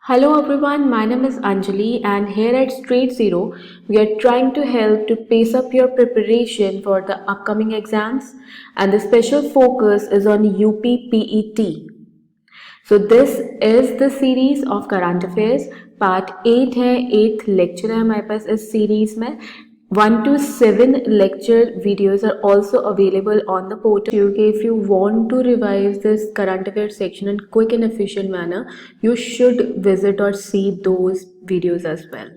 Hello everyone, my name is Anjali and here at Straight Zero, we are trying to help to pace up your preparation for the upcoming exams and the special focus is on UPPET. So this is the series of current affairs, part 8 है, 8th lecture है हमारे पास इस series में. 1 to 7 lecture videos are also available on the portal. Okay, if you want to revise this current affairs section in quick and efficient manner, you should visit or see those videos as well.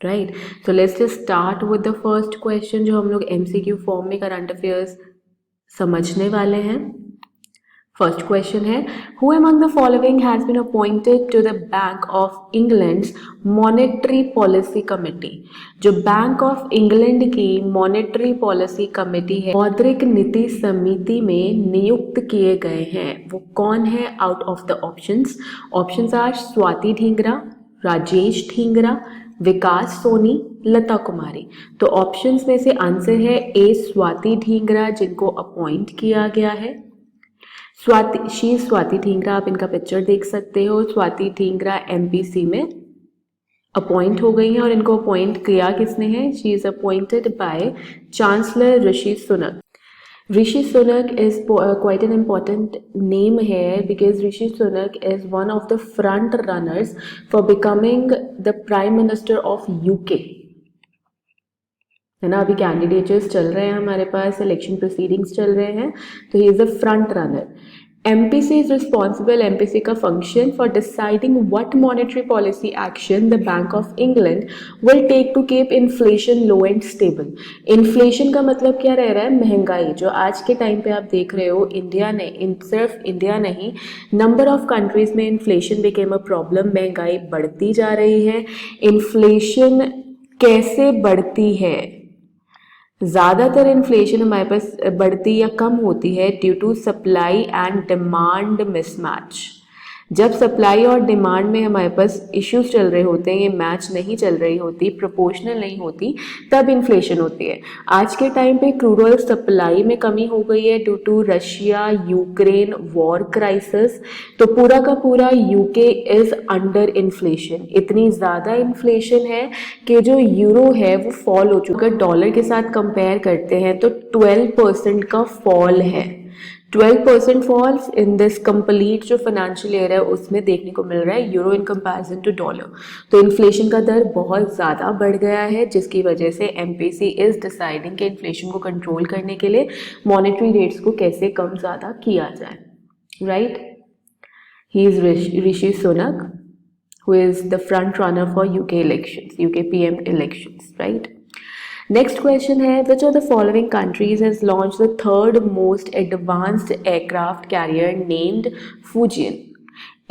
Right? So let's just start with the first question जो हम लोग MCQ form में current affairs समझने वाले हैं. First question है, who among the following has been appointed to the Bank of England's Monetary Policy Committee? जो Bank of England की Monetary Policy Committee है, मौद्रिक नीति समिति में नियुक्त किए गए हैं, वो कौन है? Out of the options, options are Swati Dhingra, Rajesh Dhingra, विकास सोनी, लता कुमारी. तो ऑप्शंस में से आंसर है ए स्वाति ढींगरा जिनको अपॉइंट किया गया है. स्वाति ढींगरा, आप इनका पिक्चर देख सकते हो. स्वाति ढींगरा एमपीसी में अपॉइंट हो गई हैं और इनको अपॉइंट किया किसने है? She is appointed by chancellor Rishi Sunak. Rishi Sunak is quite an important name here because Rishi Sunak is one of the front runners for becoming the Prime Minister of UK. है ना, अभी कैंडिडेट्स चल रहे हैं हमारे पास, इलेक्शन प्रोसीडिंग्स चल रहे हैं, तो he is a front runner. MPC is responsible, MPC का function for deciding what monetary policy action the Bank of England will take to keep inflation low and stable. Inflation का मतलब क्या रह रहा है? महंगाई, जो आज के टाइम पे आप देख रहे हो इंडिया ने, सिर्फ इंडिया नहीं, नंबर ऑफ कंट्रीज में इन्फ्लेशन बिकेम अ प्रॉब्लम. महंगाई बढ़ती जा रही है. इन्फ्लेशन कैसे बढ़ती है? ज़्यादातर इन्फ्लेशन हमारे पास बढ़ती या कम होती है due to supply and demand mismatch. जब सप्लाई और डिमांड में हमारे पास इश्यूज चल रहे होते हैं, ये मैच नहीं चल रही होती, प्रोपोर्शनल नहीं होती, तब इन्फ्लेशन होती है. आज के टाइम पे क्रूड ऑयल सप्लाई में कमी हो गई है due to Russia Ukraine war crisis. तो पूरा का पूरा यूके इज अंडर इन्फ्लेशन. इतनी ज़्यादा इन्फ्लेशन है कि जो यूरो है वो फॉल हो चुका है. डॉलर के साथ कंपेयर करते हैं तो 12% का फॉल है. 12% फॉल इन दिस कंप्लीट जो फाइनेंशियल ईयर है उसमें देखने को मिल रहा है euro in comparison to dollar. तो इन्फ्लेशन का दर बहुत ज़्यादा बढ़ गया है जिसकी वजह से एमपीसी इज डिसाइडिंग कि इन्फ्लेशन को कंट्रोल करने के लिए मॉनेटरी रेट्स को कैसे कम ज़्यादा किया जाए. Right, he is Rishi Sunak who is the front runner for UK elections, UK PM elections, right? Next question है, which of the following countries has launched the third most advanced aircraft carrier named Fujian?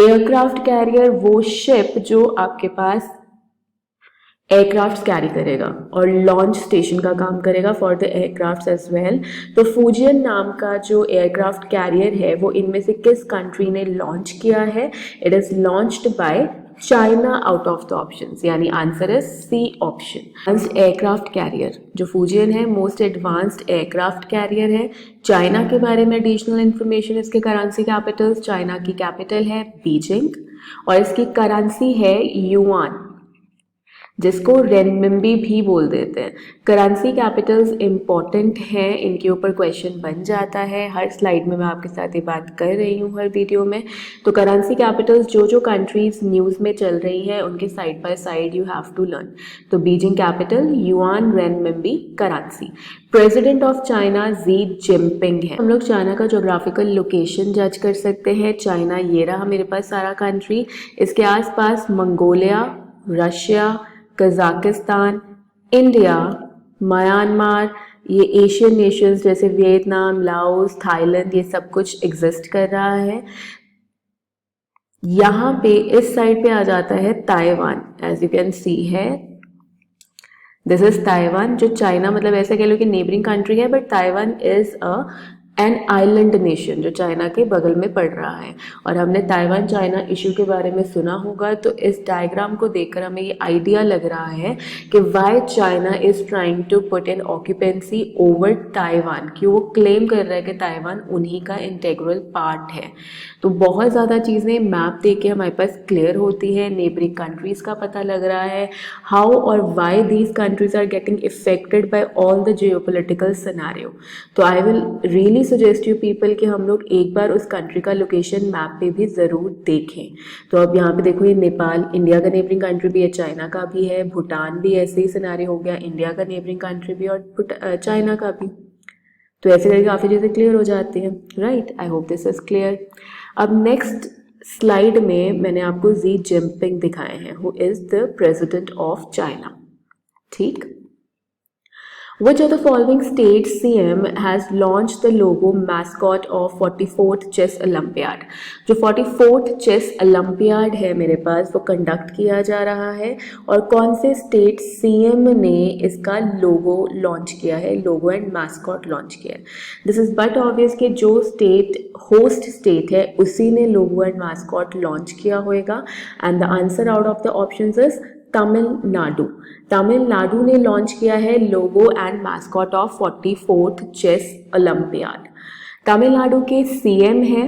Aircraft carrier वो ship जो आपके पास aircraft carry करेगा और launch station का काम करेगा for the aircraft as well. तो फूजियन नाम का जो एयरक्राफ्ट कैरियर है वो इनमें से किस कंट्री ने लॉन्च किया है? It is launched by China out of the options, यानी answer is C option. Advanced aircraft carrier जो फूजियन है मोस्ट एडवांस्ड एयरक्राफ्ट कैरियर है. चाइना के बारे में एडिशनल इंफॉर्मेशन, इसके करेंसी कैपिटल्स, चाइना की कैपिटल है बीजिंग और इसकी करेंसी है युआन जिसको रेनमिंबी भी बोल देते हैं. करेंसी कैपिटल्स इंपॉर्टेंट हैं, इनके ऊपर क्वेश्चन बन जाता है. हर स्लाइड में मैं आपके साथ ये बात कर रही हूँ हर वीडियो में. तो करेंसी कैपिटल्स जो जो कंट्रीज न्यूज़ में चल रही है उनके side by side you have to learn. तो Beijing capital, yuan, renminbi currency. President of China Xi Jinping है. हम लोग चाइना का जोग्राफिकल लोकेशन जज कर सकते हैं. चाइना ये रहा मेरे पास सारा कंट्री. इसके आसपास Mongolia, Russia, Kazakhstan, India, Myanmar, ये एशियन नेशंस जैसे वियतनाम, लाओस, थाईलैंड, ये सब कुछ एग्जिस्ट कर रहा है. यहाँ पे इस साइड पे आ जाता है Taiwan. As you can see है दिस इज ताइवान. जो चाइना मतलब ऐसे कह लो कि नेबरिंग कंट्री है but Taiwan is a an island nation जो चाइना के बगल में पड़ रहा है। और हमने ताइवान चाइना इशू के बारे में सुना होगा, तो इस डायग्राम को देखकर हमें ये आइडिया लग रहा है कि why China is trying to put in occupancy over Taiwan, कि वो क्लेम कर रहा है कि ताइवान उन्हीं का इंटेग्रल पार्ट है। तो बहुत ज़्यादा चीज़ें मैप देख के हमारे पास क्लियर होती है, नेबरिंग कंट्रीज़ का पता लग रहा है, हाउ और why these countries are getting affected by all the geopolitical scenario. तो I will really suggest you people कि हम लोग एक बार उस कंट्री का लोकेशन मैप पे भी ज़रूर देखें। तो अब यहाँ पे देखो, ये नेपाल इंडिया का नेबरिंग कंट्री भी है, चाइना का भी है, भूटान भी ऐसे ही सिनेरियो हो गया, इंडिया का नेबरिंग कंट्री भी और चाइना का भी। तो ऐसे करके काफ़ी चीज़ें क्लियर हो जाती हैं, right. I hope this is clear. अब नेक्स्ट स्लाइड में मैंने आपको जी जिनपिंग दिखाए हैं, who is the president of China, ठीक। Which of the following state CM has launched the logo mascot of 44th Chess Olympiad? जो 44th Chess Olympiad है मेरे पास, वो कंडक्ट किया जा रहा है, और कौन से स्टेट CM ने इसका लोगो लॉन्च किया है, लोगो एंड मैस्कॉट लॉन्च किया है। दिस इज बट ऑब्वियस कि जो स्टेट होस्ट स्टेट है उसी ने लोगो एंड मैस्कॉट लॉन्च किया होगा, and the answer out of the options is Tamil Nadu. Tamil Nadu ने लॉन्च किया है logo and mascot of 44th chess Olympiad. Tamil Nadu के सीएम हैं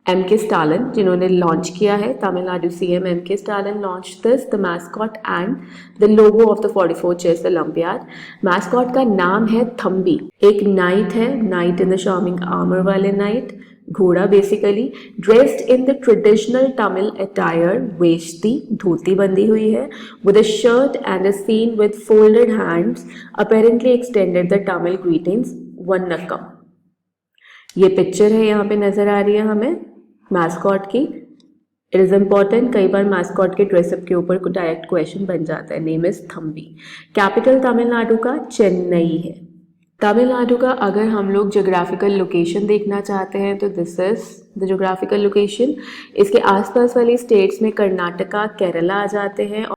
M.K. स्टालिन, जिन्होंने लॉन्च किया है। Tamil Nadu CM M.K. Stalin launch this the mascot and the logo of the 44th chess Olympiad. Mascot का नाम है थम्बी, एक नाइट है, knight in the charming armour वाले नाइट, घोड़ा basically, dressed in the traditional Tamil attire, veshti dhoti बंधी हुई है, with a shirt and a scene with folded hands, apparently extended the Tamil greetings vanakkam. ये पिक्चर है यहाँ पे नजर आ रही है हमें मैस्कॉट की। इट इज इम्पॉर्टेंट, कई बार मैस्कॉट के ड्रेसअप के ऊपर को डायरेक्ट क्वेश्चन बन जाता है। Name is Thambi. Capital Tamil Nadu का चेन्नई है। तमिलनाडु का अगर हम लोग जोग्राफिकल लोकेशन देखना चाहते हैं तो this is the geographical location. इसके आसपास वाली स्टेट्स में कर्नाटका, केरला आ जाते हैं, और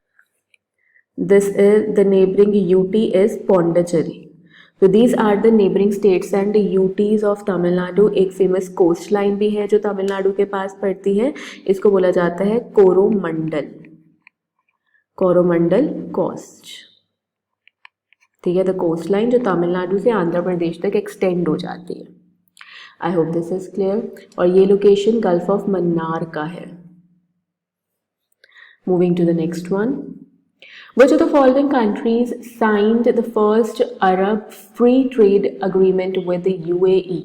this is the neighbouring UT is Pondicherry. तो these are the neighbouring states and UTs of Tamil Nadu. एक फेमस कोस्ट लाइन भी है जो तमिलनाडु के पास पड़ती है, इसको बोला जाता है कोरोमंडल, कोरोमंडल कोस्ट, ठीक है। द कोस्ट लाइन जो तमिलनाडु से आंध्र प्रदेश तक एक्सटेंड हो जाती है। I hope this is clear. और ये लोकेशन गल्फ ऑफ मन्नार का है। Moving to the next one. Which of the following countries signed the first Arab free trade agreement with the UAE?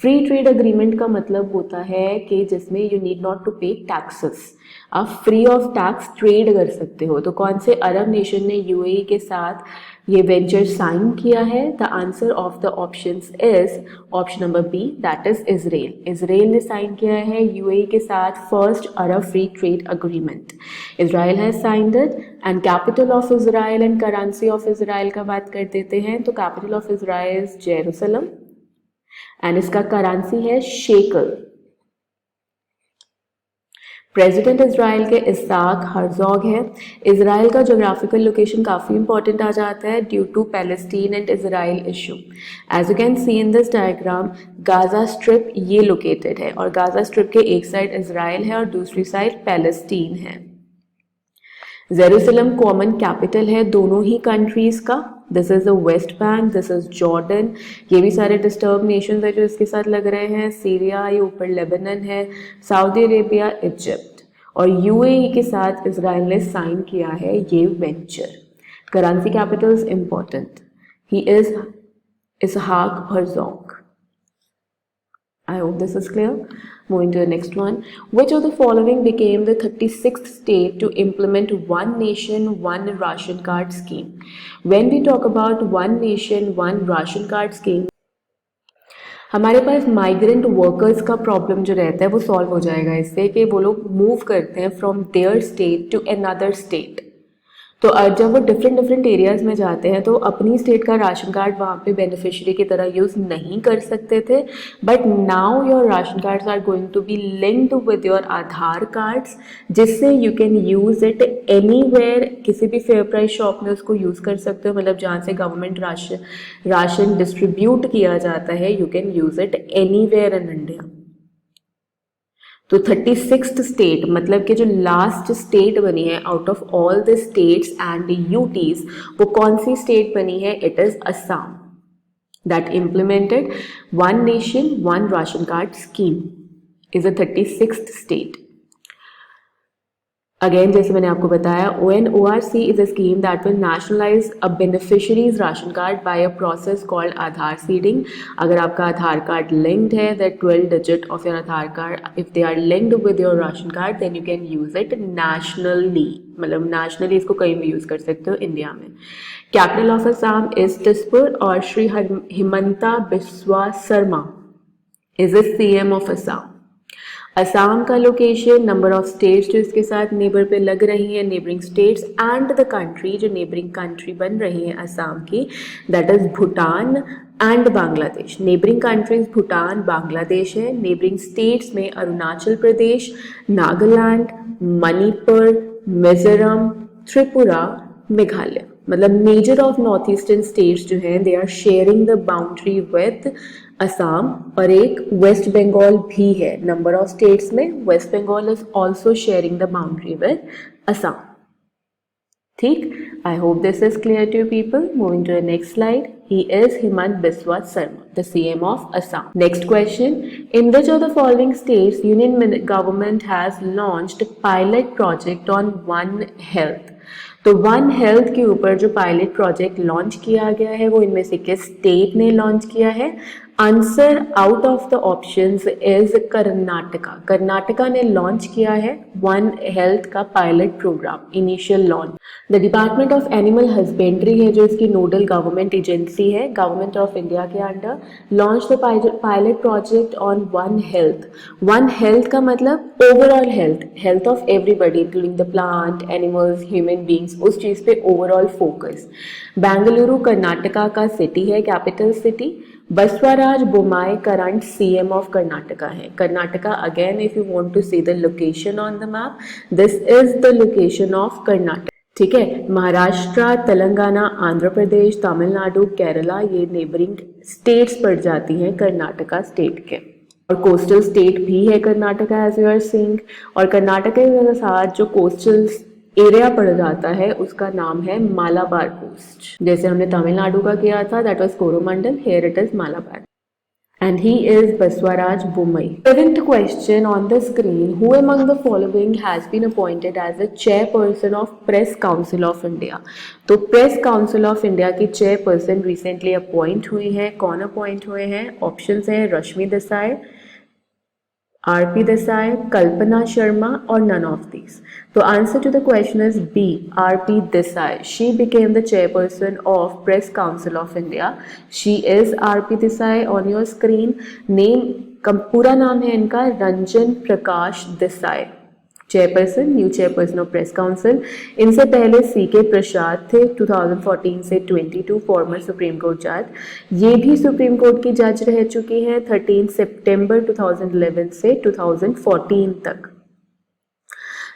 Free trade agreement का मतलब होता है कि जिसमें यू नीड नॉट टू पे टैक्सेस, आप फ्री ऑफ टैक्स ट्रेड कर सकते हो। तो कौन से अरब नेशन ने यूएई के साथ ये वेंचर साइन किया है? The answer of the options is option number B, that is Israel. Israel ने साइन किया है यूएई के साथ first Arab free trade agreement. Israel has signed it. And capital of Israel and currency of Israel का बात कर देते हैं। तो capital of Israel is Jerusalem and इसका करेंसी है शेकल। प्रेसिडेंट इजराइल के इसाक हर्जोग है। इजराइल का जोग्राफिकल लोकेशन काफ़ी इंपॉर्टेंट आ जाता है due to Palestine and Israel issue. As you can see in this diagram, Gaza strip ये located है, और गाजा स्ट्रिप के एक साइड इजराइल है और दूसरी साइड पैलेस्टीन है। जेरूसलम कॉमन कैपिटल है दोनों ही कंट्रीज का। This is the West Bank, this is Jordan. ये भी सारे डिस्टर्ब नेशंस है जो इसके साथ लग रहे हैं। सीरिया, ये ऊपर लेबनान है, सऊदी अरेबिया, इजिप्ट, और यूएई के साथ इजराइल ने साइन किया है ये venture. Currency capitals important, he is Isaac Herzog. I hope this is clear. Moving to the next one. Which of the following became the 36th state to implement one nation, one ration card scheme? When we talk about one nation, one ration card scheme, हमारे पास migrant workers का problem जो रहता है वो solve हो जाएगा इससे कि वो लोग मूव करते हैं from their state to another state. तो जब वो डिफरेंट डिफरेंट एरियाज में जाते हैं तो अपनी स्टेट का राशन कार्ड वहाँ पे बेनिफिशियरी की तरह यूज़ नहीं कर सकते थे, but now your ration cards are going to be linked with your Aadhaar cards, जिससे you can use it anywhere, किसी भी फेयर प्राइस शॉप में उसको यूज़ कर सकते हो, मतलब जहाँ से गवर्नमेंट राशन डिस्ट्रीब्यूट किया जाता है, you can use it anywhere in India. तो 36th स्टेट मतलब कि जो लास्ट स्टेट बनी है out of all the states and UTs, वो कौन सी स्टेट बनी है? It is Assam, that implemented one nation one ration card scheme, is a 36th state. Again जैसे मैंने आपको बताया, ONORC is a scheme that will nationalize a beneficiary's ration card by a process called Aadhaar seeding. अगर आपका आधार card linked है, the 12 digit of your Aadhaar card, if they are linked with your ration card, then you can use it nationally. मतलब nationally इसको कहीं भी use कर सकते हो इंडिया में। Capital of Assam is Dispur और Shri Himanta Biswa Sarma is the CM of Assam. Assam का लोकेशन, नंबर ऑफ स्टेट्स जो इसके साथ नेबर पे लग रही हैं, neighbouring states and the country, जो नेबरिंग कंट्री बन रही है असम की, that is Bhutan and Bangladesh. Neighbouring countries Bhutan, Bangladesh है। नेबरिंग स्टेट्स में अरुणाचल प्रदेश, नागालैंड, मणिपुर, मिजोरम, त्रिपुरा, मेघालय। मतलब major of north eastern states जो हैं, they are sharing the boundary with Assam, और एक वेस्ट बंगाल भी है। नंबर ऑफ स्टेट्स में West Bengal is also sharing the boundary with Assam. ठीक, I hope this is clear to people. Moving to the next slide, he is Himant Biswa Sarma, the CM of Assam. Next question, in which of the following states union government has launched pilot project on One Health? तो one health के ऊपर जो pilot project launch किया गया है वो इनमें से किस स्टेट ने लॉन्च किया है? Answer out of the options is Karnataka. Karnataka ने लॉन्च किया है वन हेल्थ का pilot program, initial launch. The department of animal husbandry है जो इसकी नोडल गवर्नमेंट एजेंसी है गवर्नमेंट ऑफ इंडिया के under, launch the pilot project on one health. One health का मतलब overall health, health of everybody including the plant, animals, human beings, उस चीज पे ओवरऑल फोकस। बेंगलुरु कर्नाटका का सिटी है, capital city. Basavaraj Bommai current CM of Karnataka है। Karnataka, again if you want to see the location on the map, this is the location of Karnataka. ठीक है, महाराष्ट्र, तेलंगाना, आंध्र प्रदेश, तमिलनाडु, केरला, ये neighbouring states पड़ जाती हैं कर्नाटका स्टेट के, और कोस्टल स्टेट भी है Karnataka as you are seeing. और कर्नाटका के साथ जो कोस्टल एरिया पड़ जाता है उसका नाम है मालाबार कोस्ट। जैसे हमने तमिलनाडु का किया था, that was Coromandel, here it is Malabar. And he is Baswaraj Bommai. Seventh question on the screen, who among the following has been appointed as the chairperson of Press Council of India? तो Press Council of India की chairperson recently appoint हुई हैं। कौन appoint हुए हैं? Options हैं Rashmi Desai, RP Desai, Kalpana Sharma, or none of these. So answer to the question is B, RP Desai. She became the chairperson of Press Council of India. She is RP Desai on your screen. Name का पूरा नाम है इनका Ranjan Prakash Desai. Chairperson, new chairperson of press council. इनसे पहले CK प्रसाद थे 2014 से 22, former supreme court जज। ये भी सुप्रीम कोर्ट की जज रह चुकी हैं 13 सितंबर 2011 से 2014 तक।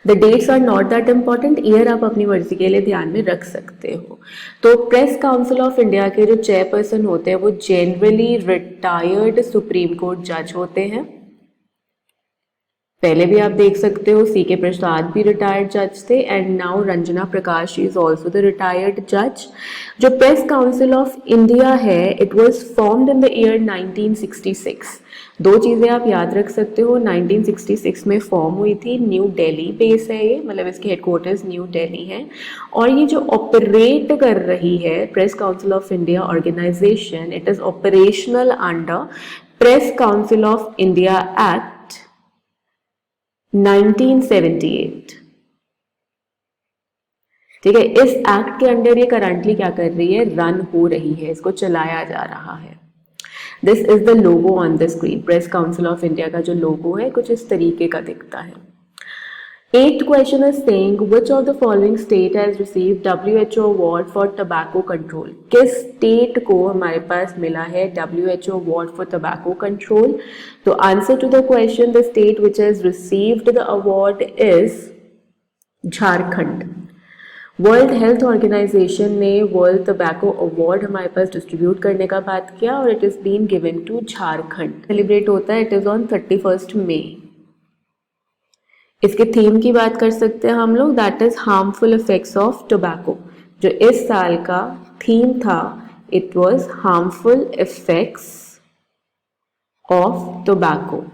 The dates are not that important, year आप अपनी मर्जी के लिए ध्यान में रख सकते हो। तो प्रेस काउंसिल ऑफ इंडिया के जो चेयरपर्सन होते हैं वो जनरली रिटायर्ड सुप्रीम कोर्ट जज होते हैं। पहले भी आप देख सकते हो CK प्रसाद भी रिटायर्ड जज थे, and now Ranjana Prakash is also the retired जज। जो प्रेस काउंसिल ऑफ इंडिया है, it was formed in the year 1966। दो चीज़ें आप याद रख सकते हो, 1966 में फॉर्म हुई थी, न्यू दिल्ली बेस है ये, मतलब इसके हेडक्वार्टर्स न्यू दिल्ली है। और ये जो ऑपरेट कर रही है press council of India organisation, it is operational under press council of India act 1978। ठीक है, इस एक्ट के अंडर ये करंटली क्या कर रही है? रन हो रही है, इसको चलाया जा रहा है। This is the logo on the screen. Press council of India का जो लोगो है कुछ इस तरीके का दिखता है। Eighth question is saying which of the following state has received WHO award for tobacco control? किस state को हमारे पास मिला है WHO award for tobacco control? तो answer to the question, the state which has received the award is Jharkhand. World health organisation ने world tobacco award हमारे पास distribute करने का बात किया और it is been given to Jharkhand. Celebrate होता है, इट इज़ ऑन 31 मई. इसके थीम की बात कर सकते हैं हम लोग, that is harmful effects of tobacco. जो इस साल का थीम था it was harmful effects of tobacco.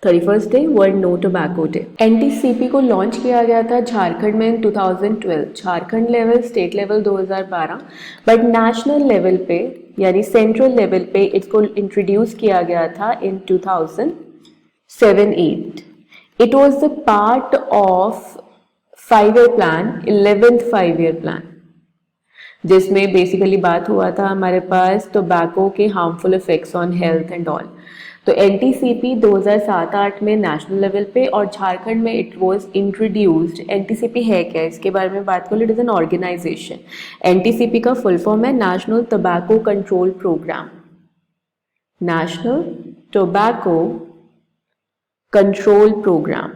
31st day world no tobacco day. NTCP को लॉन्च किया गया था झारखंड में in 2012. Jharkhand level, state level 2012, but national level पे यानी सेंट्रल लेवल पे इसको इंट्रोड्यूस किया गया था इन 2007-8. It was the part of 5-year plan, 11th 5-year plan, जिसमें बेसिकली बात हुआ था हमारे पास टोबैको के harmful effects on health and all. तो एनटीसीपी 2007-8 में नेशनल लेवल पे और झारखंड में इट वाज इंट्रोड्यूस्ड. एनटीसीपी है क्या, इसके बारे में बात करो. It is an organisation. NTCP का फुल फॉर्म है national tobacco control programme. National tobacco control programme.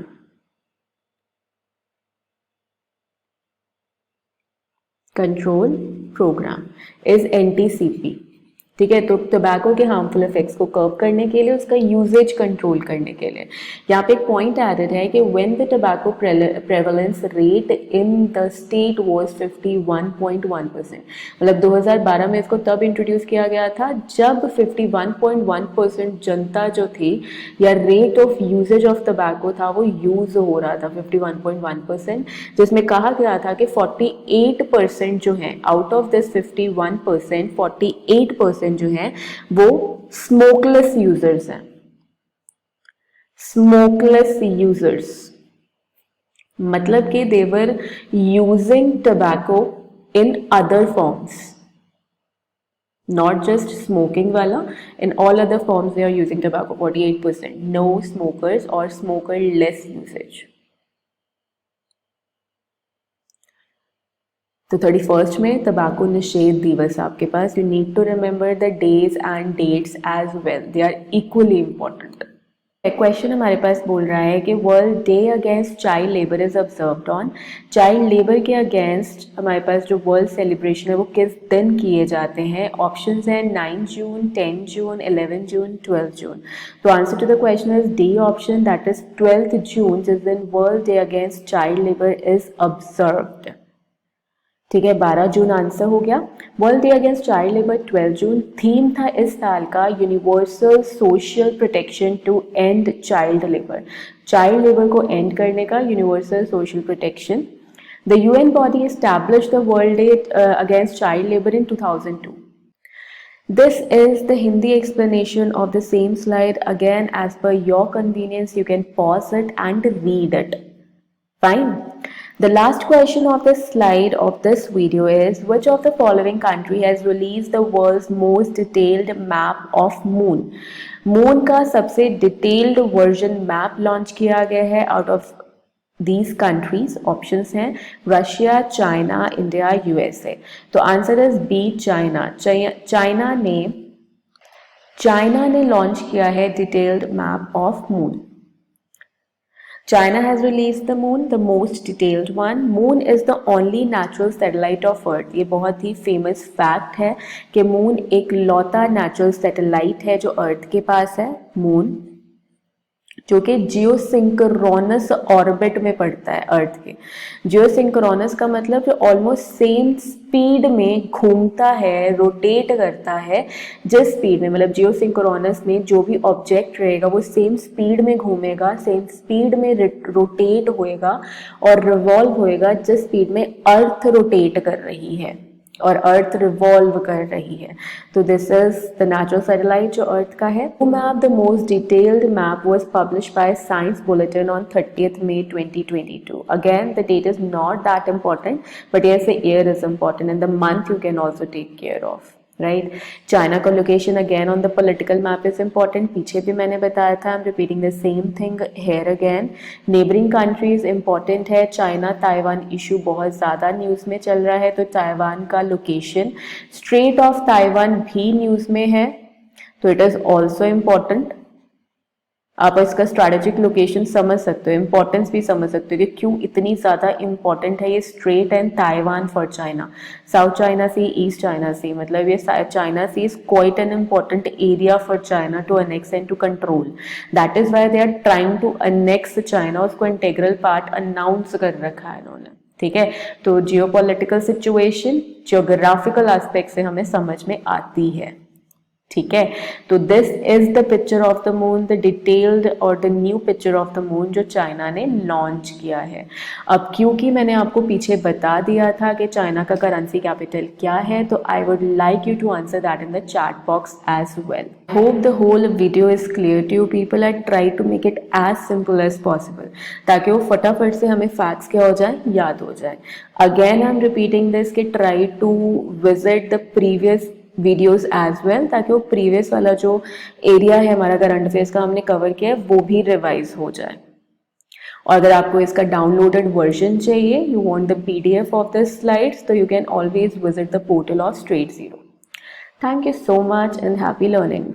Control programme is NTCP. ठीक है, तो टोबैको के हार्मफुल इफेक्ट्स को कर्व करने के लिए, उसका यूजेज कंट्रोल करने के लिए यहाँ पे एक पॉइंट एडेड है कि when the tobacco prevalence rate in the state was 51.1%. मतलब 2012 में इसको तब इंट्रोड्यूस किया गया था जब 51.1% जनता जो थी या rate of usages of tobacco था वो यूज हो रहा था 51.1%, जिसमें कहा गया था कि 48% जो है आउट ऑफ दिस 51%, 48% जो है वो स्मोकलेस यूजर्स हैं. स्मोकलेस यूजर्स मतलब कि they were using tobacco in other forms, not just smoking वाला, in all other forms they are using tobacco. 48%. No smokers और स्मोकर लेस यूसेज. तो 31st में तंबाकू निषेध दिवस आपके पास. You need to remember the days and dates as well, they are equally important. Question हमारे पास बोल रहा है कि world day against child labour is observed on. Child labour के अगेंस्ट हमारे पास जो वर्ल्ड सेलिब्रेशन है वो किस दिन किए जाते हैं. ऑप्शंस हैं 9 जून, 10 जून, 11 जून, 12 जून. तो answer to the question is D option, that is 12th June, जिस दिन world day against child labour is observed. ठीक है, 12 जून आंसर हो गया. World day against child labour 12 June. Theme था इस साल का universal social protection to end child labour. Child labour को एंड करने का universal social protection. The UN body established the world day against child labour in 2002. This is the Hindi explanation of the same slide. Again, as per your convenience, you can pause it and read it. Fine. The last question of this slide of this video is which of the following country has released the world's most detailed map of moon? Moon का सबसे detailed version map launch किया गया है out of these countries. Options हैं Russia, China, India, USA. तो answer is B, China. China ने launch किया है detailed map of moon. China has released the moon, the most detailed one. Moon is the only natural satellite of Earth. ये बहुत ही famous fact है कि moon एक लौता natural satellite है जो Earth के पास है. moon जो कि जियोसिंक्रोनस ऑर्बिट में पड़ता है अर्थ के. जियोसिंक्रोनस का मतलब जो ऑलमोस्ट सेम स्पीड में घूमता है, रोटेट करता है. जिस स्पीड में, मतलब जियोसिंक्रोनस में जो भी ऑब्जेक्ट रहेगा वो सेम स्पीड में घूमेगा, सेम स्पीड में रोटेट होएगा और रिवॉल्व होएगा जिस स्पीड में अर्थ रोटेट कर रही है और अर्थ रिवॉल्व कर रही है. तो this is the natural satellite जो अर्थ का है. Map the most detailed map was published by science bulletin on 30th May 2022. Again the date is not that important, but yes, the year is important and the month you can also take care of. Right. China का location again on the political map is important, पीछे भी मैंने बताया था, I am repeating the same thing here again. Neighbouring countries important है, China Taiwan issue बहुत ज़्यादा news में चल रहा है, तो ताइवान का लोकेशन, स्ट्रेट ऑफ ताइवान भी न्यूज़ में है, तो इट इज़ ऑल्सो इम्पॉर्टेंट। आप इसका स्ट्रैटेजिक लोकेशन समझ सकते हो, इंपॉर्टेंस भी समझ सकते हो कि क्यों इतनी ज़्यादा इंपॉर्टेंट है ये strait and Taiwan for China. South China sea, east China sea, मतलब ये China sea is quite an important area for China to annex and to control. That is why they are trying to annex China, उसको integral part announce कर रखा है इन्होंने, ठीक है। तो जियोपॉलिटिकल सिचुएशन जियोग्राफिकल एस्पेक्ट से हमें समझ में आती है, ठीक है। तो this is the picture of the moon, the detailed और the new picture of the moon जो चाइना ने लॉन्च किया है। अब क्योंकि मैंने आपको पीछे बता दिया था कि चाइना का करेंसी कैपिटल क्या है, तो I would like you to answer that in the chat box as well. Hope the whole video is clear to you people. I try to make it as simple as possible, ताकि वो फटाफट से हमें facts क्या हो जाए, याद हो जाए। Again I am repeating this कि try to visit the previous videos as well, ताकि वो प्रीवियस वाला जो एरिया है हमारा करंट अफेयर्स का हमने कवर किया है वो भी रिवाइज हो जाए। और अगर आपको इसका डाउनलोडेड वर्जन चाहिए, you want the PDF of the slides, तो you can always visit the portal of straight zero. Thank you so much and happy learning.